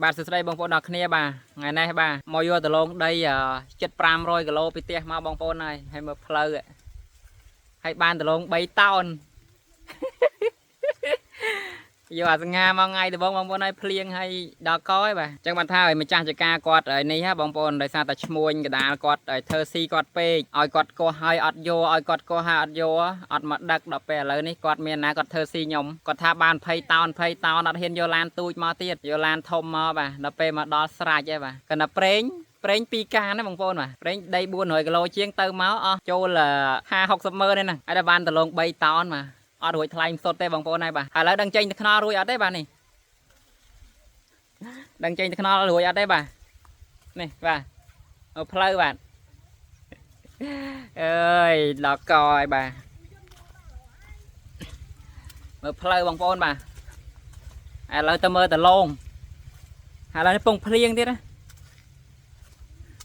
បាទសួស្តីបងប្អូនដល់គ្នាបាទថ្ងៃនេះបាទមកយកដលងដី7-500 គីឡូពីផ្ទះមកបងប្អូនហើយមើលផ្លូវហើយបានដលង3តោនយកអាសង្ហាមកថ្ងៃដំបងប្អូនហើយភ្លៀងហើយដល់កហើយបាទអញ្ចឹងបានថាឲ្យម្ចាស់ចការគាត់នេះហ่าបងប្អូនដោយសារតែឈ្មួញកដាលគាត់ឲ្យធ្វើស៊ីគាត់ពេកឲ្យគាត់កោះហើយអត់យកឲ្យគាត់កោះហើយអត់យកអត់មកដឹកដល់ពេលឥឡូវនេះគាត់មានណាគាត់ធ្វើស៊ីខ្ញុំគាត់ថាបាន20តោនអត់ហ៊ានយកឡានទូចមកទៀតយកឡានធំមកបាទដល់ពេលមកដល់ស្រេចហើយបាទកណ្ដាប្រេង2កានណាបងប្អូនបាទប្រេងដី400 គីឡូជាងទៅមកអស់ចូល50-60 ម៉ឺនហ្នឹងហើយដល់បានដលង3តោនបាទអត់រួចថ្លៃសុទ្ធទេបងប្អូនហើយបាទឥឡូវដឹងចេញទៅខ្នល់រួចអត់ទេបាទនេះដឹងចេញទៅខ្នល់រួចអត់ទេបាទនេះបាទផ្លូវបាទអើយដល់កហើយបាទមើលផ្លូវបងប្អូនបាទឥឡូវទៅមើលតឡងឥឡូវនេះពងភ្លៀងទៀតណា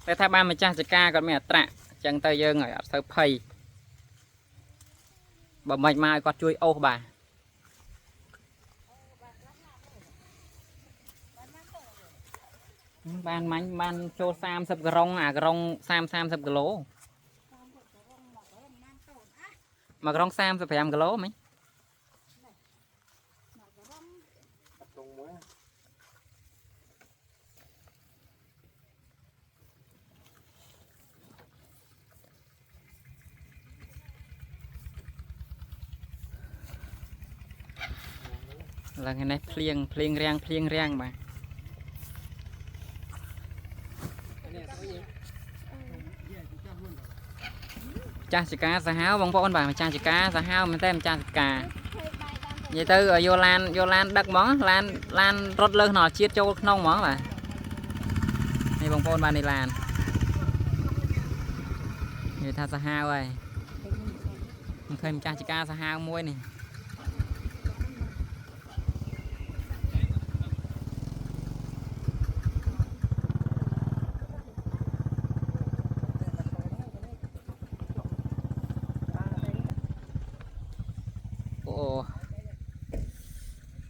តែថាបានម្ចាស់ចការគាត់មានអត្រាអញ្ចឹងទៅយើងឲ្យអត់ទៅភ័យបើមិនមកឲ្យគាត់ជួយអូសបាទបានមាញ់បានចូល30ក្រុងអាក្រុង30 គីឡូមួយក្រុង35 គីឡូមិញឡើងថ្ងៃនេះភ្លៀងរាំងបាទចាស់ចការសាហាវបងប្អូនបាទម្ចាស់ចការសាហាវមែនទេម្ចាស់ចការនិយាយទៅយកឡានដឹកហ្មងឡានរត់លើខ្នល់ជាតិចូលក្នុងហ្មងបាទនេះបងប្អូនបាទនេះឡាននិយាយថាសាហាវហើយមិនឃើញម្ចាស់ចការសាហាវមួយនេះ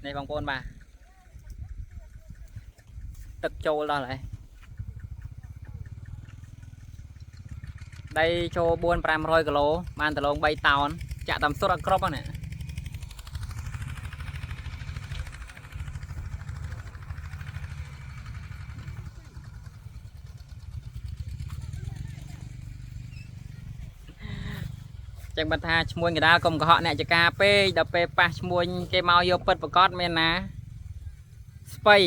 នេះបងប្អូនបាទទឹកចូលដល់ហើយដីចូល400-500 គីឡូបានដលង3តោនចាក់តាមសុទ្ធអត់គ្រប់ហ្នឹងចឹងបានថាឈ្មួញកដាលកុំកុហកអ្នកចការពេកដល់ពេលប៉ះឈ្មួញគេមកយកពិតប្រកបមានណាស្បៃ